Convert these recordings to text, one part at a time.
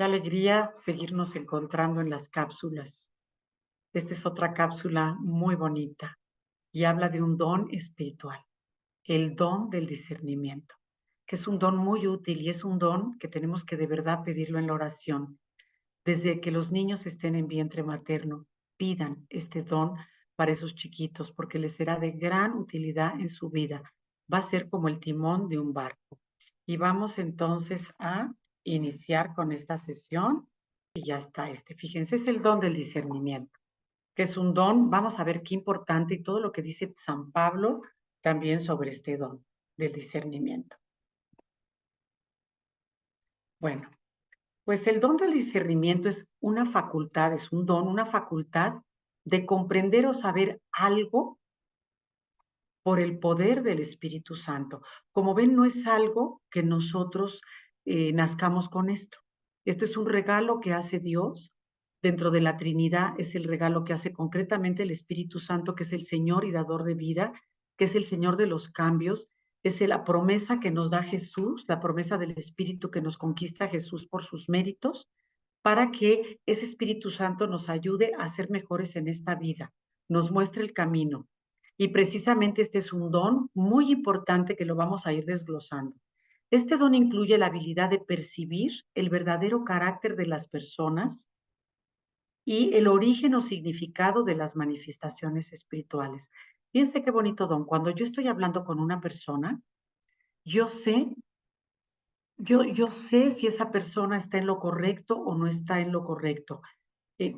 Qué alegría seguirnos encontrando en las cápsulas. Esta es otra cápsula muy bonita y habla de un don espiritual, el don del discernimiento, que es un don muy útil y es un don que tenemos que de verdad pedirlo en la oración. Desde que los niños estén en vientre materno, pidan este don para esos chiquitos porque les será de gran utilidad en su vida. Va a ser como el timón de un barco. Y vamos entonces a iniciar con esta sesión y ya está. Fíjense, es el don del discernimiento, que es un don. Vamos a ver qué importante y todo lo que dice San Pablo también sobre este don del discernimiento. Bueno, pues el don del discernimiento es una facultad, es un don, una facultad de comprender o saber algo por el poder del Espíritu Santo. Como ven, no es algo que nosotros nazcamos con esto. Esto es un regalo que hace Dios dentro de la Trinidad, es el regalo que hace concretamente el Espíritu Santo, que es el Señor y dador de vida, que es el Señor de los cambios, es la promesa que nos da Jesús, la promesa del Espíritu que nos conquista Jesús por sus méritos, para que ese Espíritu Santo nos ayude a ser mejores en esta vida, nos muestre el camino. Y precisamente este es un don muy importante que lo vamos a ir desglosando. Este don incluye la habilidad de percibir el verdadero carácter de las personas y el origen o significado de las manifestaciones espirituales. Fíjense qué bonito don. Cuando yo estoy hablando con una persona, yo sé, yo sé si esa persona está en lo correcto o no está en lo correcto.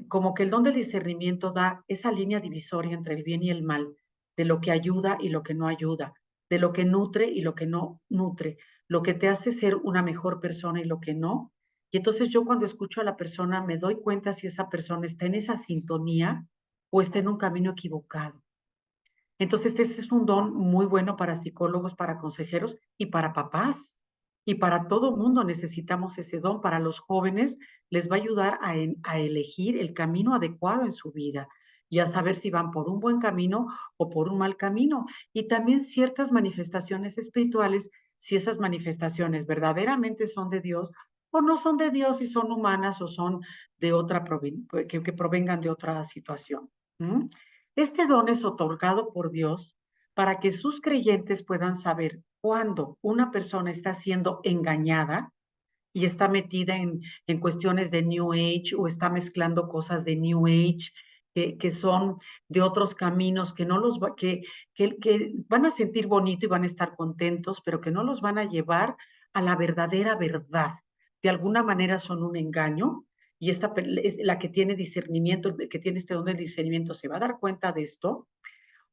Como que el don del discernimiento da esa línea divisoria entre el bien y el mal, de lo que ayuda y lo que no ayuda, de lo que nutre y lo que no nutre, lo que te hace ser una mejor persona y lo que no. Y entonces yo cuando escucho a la persona me doy cuenta si esa persona está en esa sintonía o está en un camino equivocado. Entonces, este es un don muy bueno para psicólogos, para consejeros y para papás. Y para todo mundo necesitamos ese don. Para los jóvenes les va a ayudar a elegir el camino adecuado en su vida y a saber si van por un buen camino o por un mal camino. Y también ciertas manifestaciones espirituales, si esas manifestaciones verdaderamente son de Dios o no son de Dios y son humanas o son de otra, que provengan de otra situación. ¿Mm? Este don es otorgado por Dios para que sus creyentes puedan saber cuándo una persona está siendo engañada y está metida en cuestiones de New Age o está mezclando cosas de New Age que son de otros caminos que no los va, que van a sentir bonito y van a estar contentos, pero que no los van a llevar a la verdadera verdad. De alguna manera son un engaño y esta es la que tiene discernimiento, que tiene este don del discernimiento, se va a dar cuenta de esto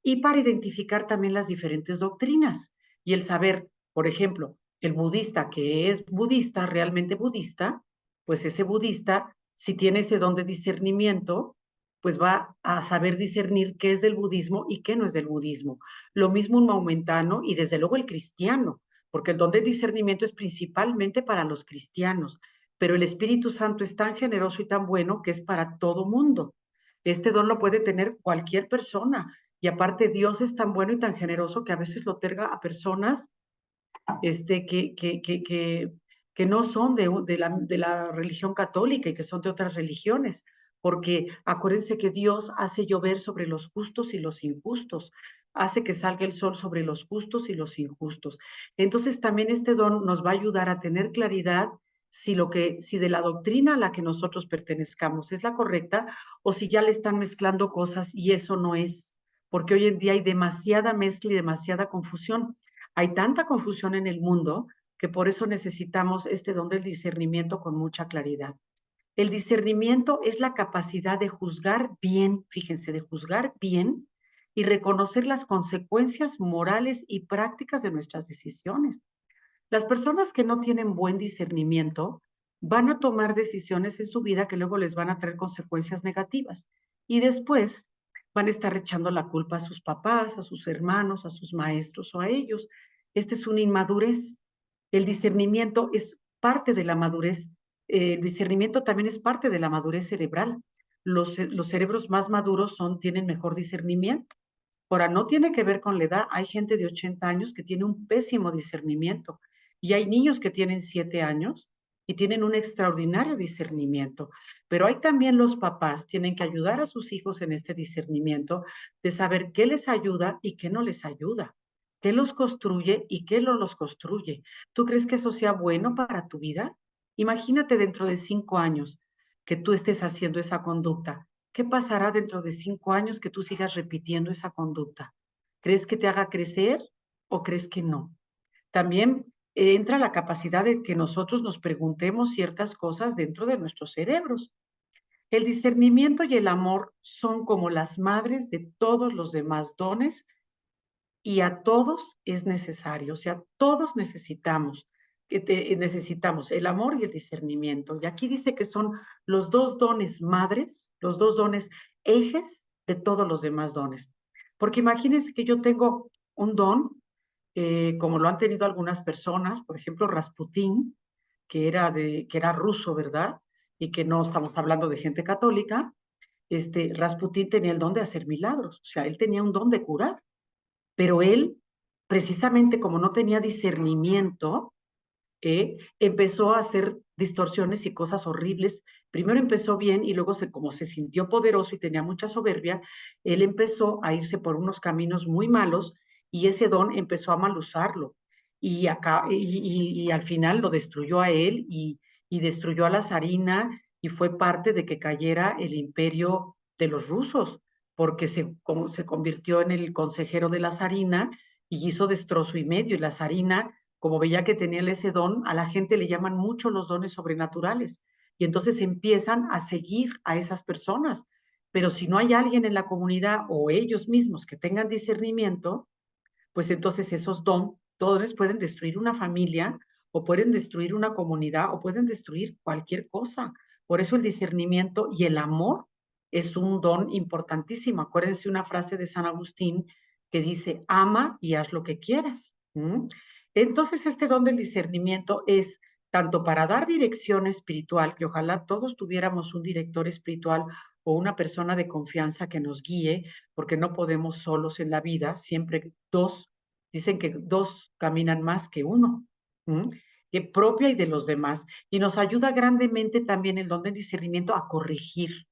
y para identificar también las diferentes doctrinas y el saber, por ejemplo, el budista que es budista, realmente budista, pues ese budista, si tiene ese don de discernimiento, pues va a saber discernir qué es del budismo y qué no es del budismo. Lo mismo un maometano y desde luego el cristiano, porque el don de discernimiento es principalmente para los cristianos, pero el Espíritu Santo es tan generoso y tan bueno que es para todo mundo. Este don lo puede tener cualquier persona, y aparte Dios es tan bueno y tan generoso que a veces lo otorga a personas este, que, que, que, que, que no son de la religión católica y que son de otras religiones. Porque acuérdense que Dios hace llover sobre los justos y los injustos, hace que salga el sol sobre los justos y los injustos. Entonces también este don nos va a ayudar a tener claridad si de la doctrina a la que nosotros pertenezcamos es la correcta o si ya le están mezclando cosas y eso no es, porque hoy en día hay demasiada mezcla y demasiada confusión. Hay tanta confusión en el mundo que por eso necesitamos este don del discernimiento con mucha claridad. El discernimiento es la capacidad de juzgar bien, fíjense, de juzgar bien y reconocer las consecuencias morales y prácticas de nuestras decisiones. Las personas que no tienen buen discernimiento van a tomar decisiones en su vida que luego les van a traer consecuencias negativas y después van a estar echando la culpa a sus papás, a sus hermanos, a sus maestros o a ellos. Esta es una inmadurez. El discernimiento es parte de la madurez. El discernimiento también es parte de la madurez cerebral. Los cerebros más maduros tienen mejor discernimiento. Ahora, no tiene que ver con la edad. Hay gente de 80 años que tiene un pésimo discernimiento y hay niños que tienen 7 años y tienen un extraordinario discernimiento. Pero hay también los papás, tienen que ayudar a sus hijos en este discernimiento de saber qué les ayuda y qué no les ayuda, qué los construye y qué no los construye. ¿Tú crees que eso sea bueno para tu vida? Imagínate dentro de 5 años que tú estés haciendo esa conducta. ¿Qué pasará dentro de 5 años que tú sigas repitiendo esa conducta? ¿Crees que te haga crecer o crees que no? También entra la capacidad de que nosotros nos preguntemos ciertas cosas dentro de nuestros cerebros. El discernimiento y el amor son como las madres de todos los demás dones y a todos es necesario, o sea, todos necesitamos el amor y el discernimiento. Y aquí dice que son los dos dones madres, los dos dones ejes de todos los demás dones. Porque imagínense que yo tengo un don, como lo han tenido algunas personas, por ejemplo, Rasputín, que era ruso, ¿verdad? Y que no estamos hablando de gente católica. Rasputín tenía el don de hacer milagros, o sea, él tenía un don de curar, pero él, precisamente como no tenía discernimiento, empezó a hacer distorsiones y cosas horribles. Primero empezó bien y luego como se sintió poderoso y tenía mucha soberbia, él empezó a irse por unos caminos muy malos y ese don empezó a mal usarlo. Y al final lo destruyó a él y destruyó a la zarina y fue parte de que cayera el imperio de los rusos, porque se convirtió en el consejero de la zarina y hizo destrozo y medio. Y la zarina, como veía que tenía ese don, a la gente le llaman mucho los dones sobrenaturales. Y entonces empiezan a seguir a esas personas. Pero si no hay alguien en la comunidad o ellos mismos que tengan discernimiento, pues entonces esos dones pueden destruir una familia o pueden destruir una comunidad o pueden destruir cualquier cosa. Por eso el discernimiento y el amor es un don importantísimo. Acuérdense una frase de San Agustín que dice, ama y haz lo que quieras. ¿Mm? Entonces este don del discernimiento es tanto para dar dirección espiritual, que ojalá todos tuviéramos un director espiritual o una persona de confianza que nos guíe, porque no podemos solos en la vida, siempre dos, dicen que dos caminan más que uno, ¿m? Que propia y de los demás. Y nos ayuda grandemente también el don del discernimiento a corregir,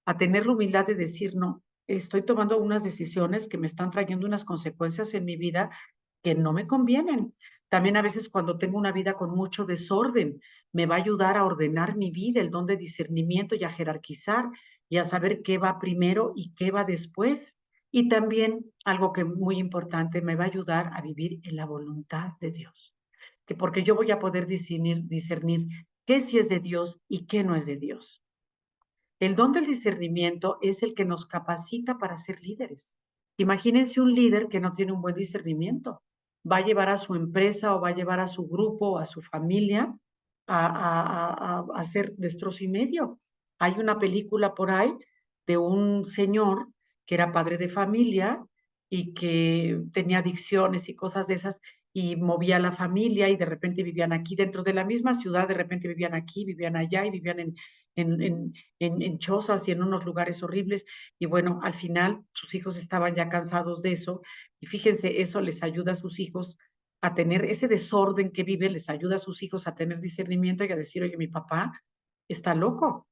a tener la humildad de decir, no, estoy tomando unas decisiones que me están trayendo unas consecuencias en mi vida que no me convienen. También a veces cuando tengo una vida con mucho desorden, me va a ayudar a ordenar mi vida, el don de discernimiento y a jerarquizar y a saber qué va primero y qué va después. Y también algo que muy importante, me va a ayudar a vivir en la voluntad de Dios, que porque yo voy a poder discernir qué sí es de Dios y qué no es de Dios. El don del discernimiento es el que nos capacita para ser líderes. Imagínense un líder que no tiene un buen discernimiento. Va a llevar a su empresa o va a llevar a su grupo o a su familia a hacer destrozo y medio. Hay una película por ahí de un señor que era padre de familia y que tenía adicciones y cosas de esas y movía a la familia y de repente vivían aquí dentro de la misma ciudad, de repente vivían aquí, vivían allá y vivían en, en, en chozas y en unos lugares horribles. Y bueno, al final sus hijos estaban ya cansados de eso. Y fíjense, eso les ayuda a sus hijos a tener ese desorden que viven, les ayuda a sus hijos a tener discernimiento y a decir, oye, mi papá está loco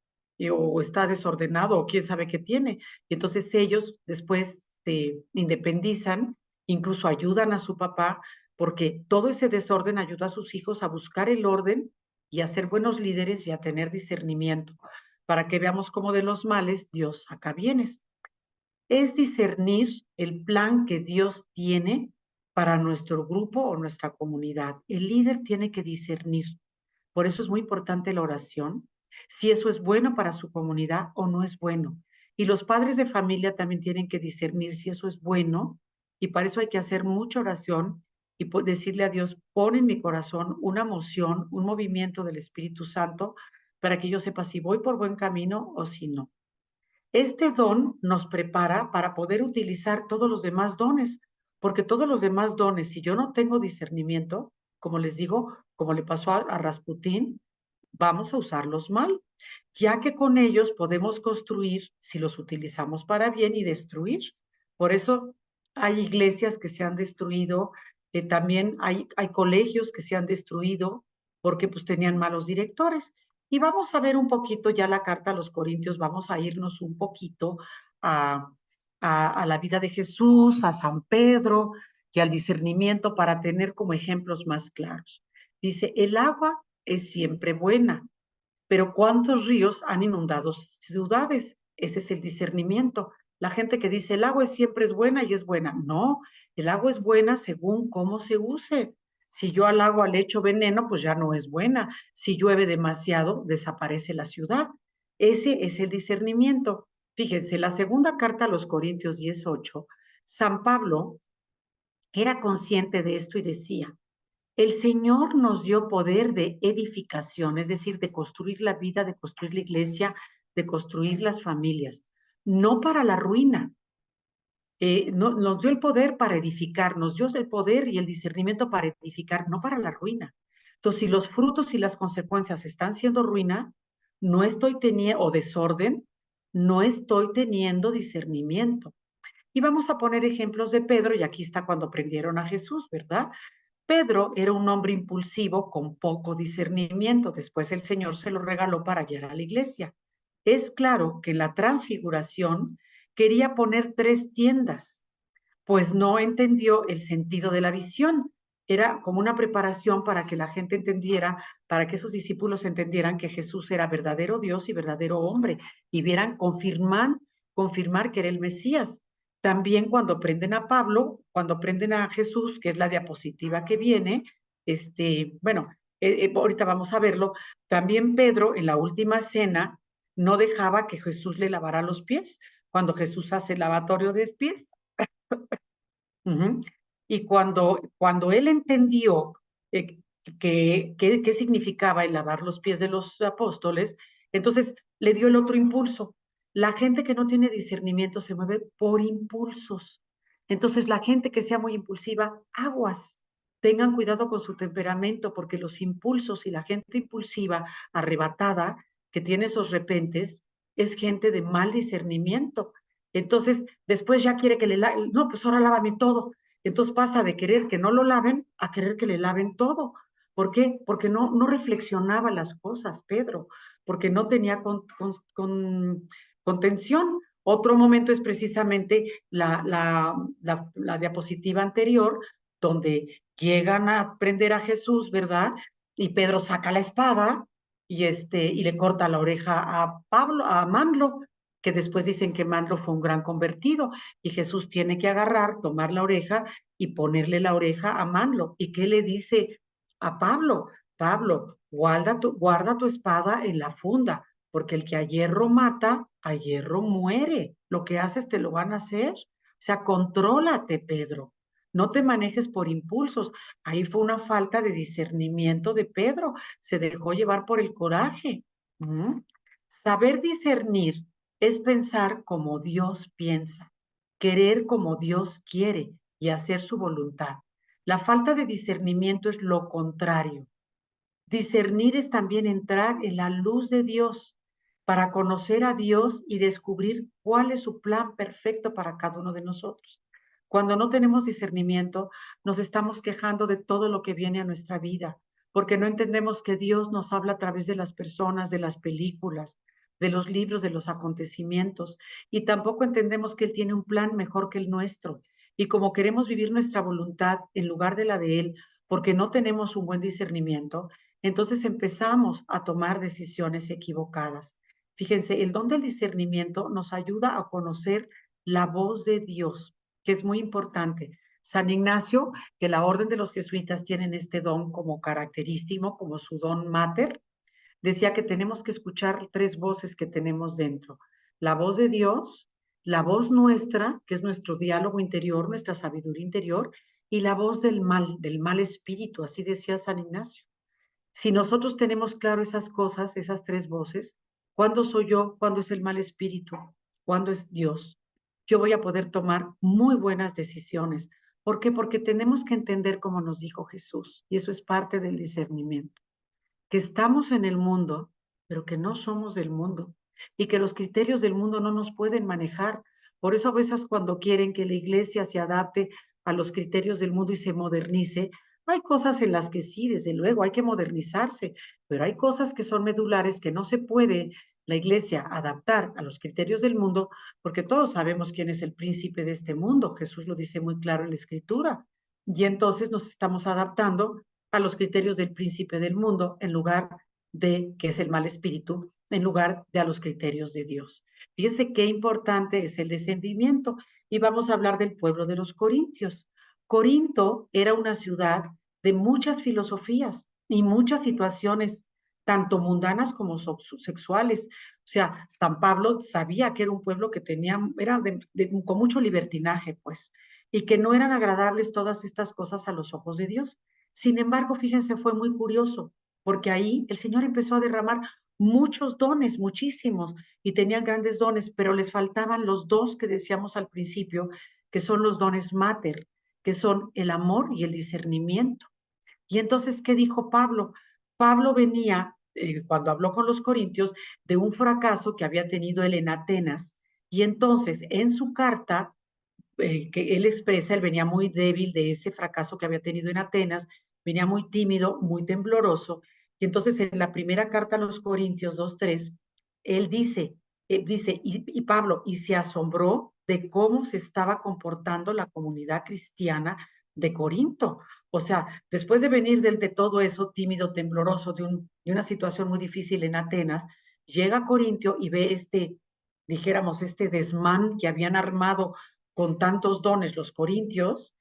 o está desordenado o quién sabe qué tiene. Y entonces ellos después se independizan, incluso ayudan a su papá, porque todo ese desorden ayuda a sus hijos a buscar el orden y a ser buenos líderes y a tener discernimiento, para que veamos cómo de los males Dios saca bienes. Es discernir el plan que Dios tiene para nuestro grupo o nuestra comunidad. El líder tiene que discernir. Por eso es muy importante la oración, si eso es bueno para su comunidad o no es bueno. Y los padres de familia también tienen que discernir si eso es bueno, y para eso hay que hacer mucha oración y decirle a Dios, pon en mi corazón una emoción, un movimiento del Espíritu Santo para que yo sepa si voy por buen camino o si no. Este don nos prepara para poder utilizar todos los demás dones, porque todos los demás dones, si yo no tengo discernimiento, como les digo, como le pasó a Rasputín, vamos a usarlos mal, ya que con ellos podemos construir si los utilizamos para bien y destruir. Por eso hay iglesias que se han destruido, también hay colegios que se han destruido, porque pues tenían malos directores. Y vamos a ver un poquito ya la carta a los Corintios, vamos a irnos un poquito a, a la vida de Jesús, a San Pedro y al discernimiento para tener como ejemplos más claros. Dice, el agua es siempre buena, pero ¿cuántos ríos han inundado ciudades? Ese es el discernimiento. La gente que dice el agua siempre es buena y es buena. No, el agua es buena según cómo se use. Si yo al agua le echo veneno, pues ya no es buena. Si llueve demasiado, desaparece la ciudad. Ese es el discernimiento. Fíjense, la segunda carta a los Corintios 18, San Pablo era consciente de esto y decía, el Señor nos dio poder de edificación, es decir, de construir la vida, de construir la iglesia, de construir las familias, no para la ruina. No, nos dio el poder para edificar, nos dio el poder y el discernimiento para edificar, no para la ruina. Entonces, si los frutos y las consecuencias están siendo ruina, no estoy teniendo, o desorden, no estoy teniendo discernimiento. Y vamos a poner ejemplos de Pedro, y aquí está cuando prendieron a Jesús, ¿verdad? Pedro era un hombre impulsivo con poco discernimiento. Después el Señor se lo regaló para guiar a la iglesia. Es claro que en la transfiguración quería poner 3 tiendas, pues no entendió el sentido de la visión. Era como una preparación para que la gente entendiera, para que sus discípulos entendieran que Jesús era verdadero Dios y verdadero hombre y vieran, confirmar que era el Mesías. También cuando prenden a Pablo, cuando prenden a Jesús, que es la diapositiva que viene, bueno, ahorita vamos a verlo, también Pedro en la última cena no dejaba que Jesús le lavara los pies. Cuando Jesús hace el lavatorio de pies, uh-huh. Y cuando él entendió qué significaba el lavar los pies de los apóstoles, entonces le dio el otro impulso. La gente que no tiene discernimiento se mueve por impulsos. Entonces, la gente que sea muy impulsiva, aguas, tengan cuidado con su temperamento, porque los impulsos y la gente impulsiva, arrebatada, que tiene esos repentes, es gente de mal discernimiento. Entonces, después ya quiere que no, pues ahora lávame todo. Entonces pasa de querer que no lo laven a querer que le laven todo. ¿Por qué? Porque no reflexionaba las cosas, Pedro, porque no tenía contención. Otro momento es precisamente la diapositiva anterior, donde llegan a prender a Jesús, ¿verdad? Y Pedro saca la espada y le corta la oreja a Pablo, a Manlo, que después dicen que Manlo fue un gran convertido, y Jesús tiene que agarrar, tomar la oreja y ponerle la oreja a Manlo. ¿Y qué le dice a Pablo? Pablo, guarda tu espada en la funda, porque el que a hierro mata, a hierro muere. Lo que haces te lo van a hacer. O sea, contrólate, Pedro. No te manejes por impulsos. Ahí fue una falta de discernimiento de Pedro. Se dejó llevar por el coraje. ¿Mm? Saber discernir es pensar como Dios piensa, querer como Dios quiere y hacer su voluntad. La falta de discernimiento es lo contrario. Discernir es también entrar en la luz de Dios para conocer a Dios y descubrir cuál es su plan perfecto para cada uno de nosotros. Cuando no tenemos discernimiento, nos estamos quejando de todo lo que viene a nuestra vida, porque no entendemos que Dios nos habla a través de las personas, de las películas, de los libros, de los acontecimientos, y tampoco entendemos que Él tiene un plan mejor que el nuestro. Y como queremos vivir nuestra voluntad en lugar de la de Él, porque no tenemos un buen discernimiento, entonces empezamos a tomar decisiones equivocadas. Fíjense, el don del discernimiento nos ayuda a conocer la voz de Dios, que es muy importante. San Ignacio, que la orden de los jesuitas tienen este don como característico, como su don mater, decía que tenemos que escuchar 3 voces que tenemos dentro. La voz de Dios, la voz nuestra, que es nuestro diálogo interior, nuestra sabiduría interior, y la voz del mal espíritu, así decía San Ignacio. Si nosotros tenemos claro esas cosas, esas 3 voces, ¿cuándo soy yo? ¿Cuándo es el mal espíritu? ¿Cuándo es Dios? Yo voy a poder tomar muy buenas decisiones. ¿Por qué? Porque tenemos que entender como nos dijo Jesús, y eso es parte del discernimiento, que estamos en el mundo, pero que no somos del mundo, y que los criterios del mundo no nos pueden manejar. Por eso a veces cuando quieren que la iglesia se adapte a los criterios del mundo y se modernice, Hay cosas en las que sí, desde luego, hay que modernizarse, pero hay cosas que son medulares que no se puede la Iglesia adaptar a los criterios del mundo, porque todos sabemos quién es el príncipe de este mundo. Jesús lo dice muy claro en la Escritura. Y entonces nos estamos adaptando a los criterios del príncipe del mundo en lugar de, que es el mal espíritu, en lugar de a los criterios de Dios. Fíjense qué importante es el descendimiento. Y vamos a hablar del pueblo de los corintios. Corinto era una ciudad de muchas filosofías y muchas situaciones, tanto mundanas como sexuales. O sea, San Pablo sabía que era un pueblo que tenía, era con mucho libertinaje, pues, y que no eran agradables todas estas cosas a los ojos de Dios. Sin embargo, fíjense, fue muy curioso, porque ahí el Señor empezó a derramar muchos dones, muchísimos, y tenían grandes dones, pero les faltaban los dos que decíamos al principio, que son los dones mater, que son el amor y el discernimiento. Y entonces, ¿qué dijo Pablo? Pablo venía, cuando habló con los corintios, de un fracaso que había tenido él en Atenas, y entonces en su carta que él expresa, él venía muy débil de ese fracaso que había tenido en Atenas, venía muy tímido, muy tembloroso, y entonces en la primera carta a los Corintios 2:3, él dice, y Pablo, y se asombró de cómo se estaba comportando la comunidad cristiana de Corinto. O sea, después de venir de todo eso, tímido, tembloroso, de una situación muy difícil en Atenas, llega a Corintio y ve dijéramos, este desmán que habían armado con tantos dones los corintios,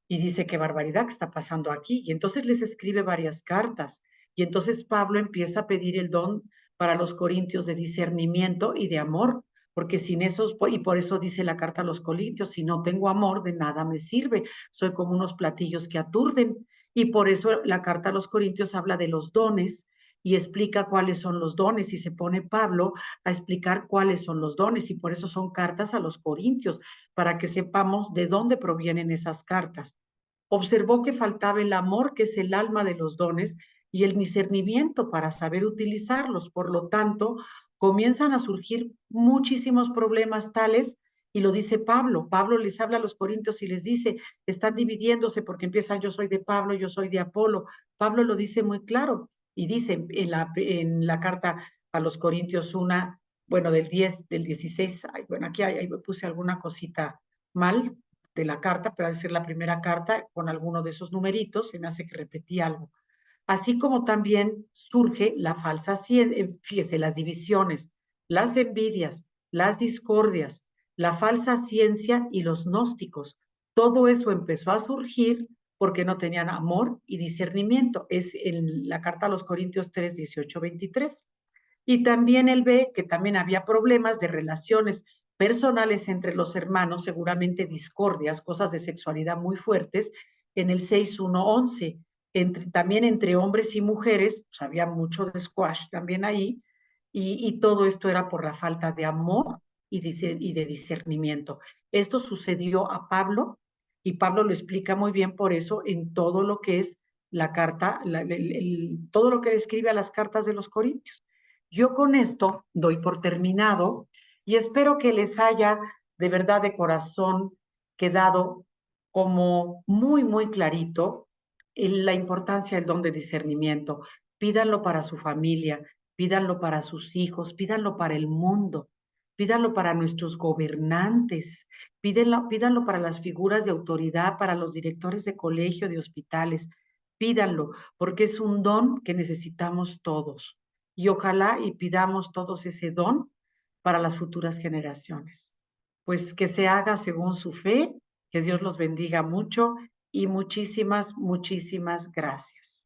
y dice, qué barbaridad que está pasando aquí. Y entonces les escribe varias cartas. Y entonces Pablo empieza a pedir el don para los corintios de discernimiento y de amor, porque sin esos, y por eso dice la carta a los corintios, si no tengo amor, de nada me sirve, soy como unos platillos que aturden. Y por eso la carta a los corintios habla de los dones y explica cuáles son los dones, y se pone Pablo a explicar cuáles son los dones, y por eso son cartas a los corintios, para que sepamos de dónde provienen esas cartas. Observó que faltaba el amor, que es el alma de los dones, y el discernimiento para saber utilizarlos. Por lo tanto, comienzan a surgir muchísimos problemas tales, y lo dice Pablo. Pablo les habla a los corintios y les dice, están dividiéndose porque empiezan, yo soy de Pablo, yo soy de Apolo. Pablo lo dice muy claro y dice en la carta a los corintios una, bueno, del 16, ay, bueno, aquí ahí puse alguna cosita mal de la carta, pero al ser la primera carta con alguno de esos numeritos, se me hace que repetí algo. Así como también surge la falsa ciencia, fíjese, las divisiones, las envidias, las discordias, la falsa ciencia y los gnósticos. Todo eso empezó a surgir porque no tenían amor y discernimiento. Es en la carta a los Corintios 3, 18, 23. Y también él ve que también había problemas de relaciones personales entre los hermanos, seguramente discordias, cosas de sexualidad muy fuertes, en el 6:1-11. También entre hombres y mujeres, pues había mucho de squash también ahí, y todo esto era por la falta de amor y de discernimiento. Esto sucedió a Pablo, y Pablo lo explica muy bien por eso en todo lo que es la carta, todo lo que describe a las cartas de los Corintios. Yo con esto doy por terminado y espero que les haya de verdad de corazón quedado como muy, muy clarito la importancia del don de discernimiento. Pídanlo para su familia, pídanlo para sus hijos, pídanlo para el mundo, pídanlo para nuestros gobernantes, pídanlo para las figuras de autoridad, para los directores de colegio, de hospitales. Pídanlo, porque es un don que necesitamos todos. Y ojalá y pidamos todos ese don para las futuras generaciones. Pues que se haga según su fe, que Dios los bendiga mucho y muchísimas, muchísimas gracias.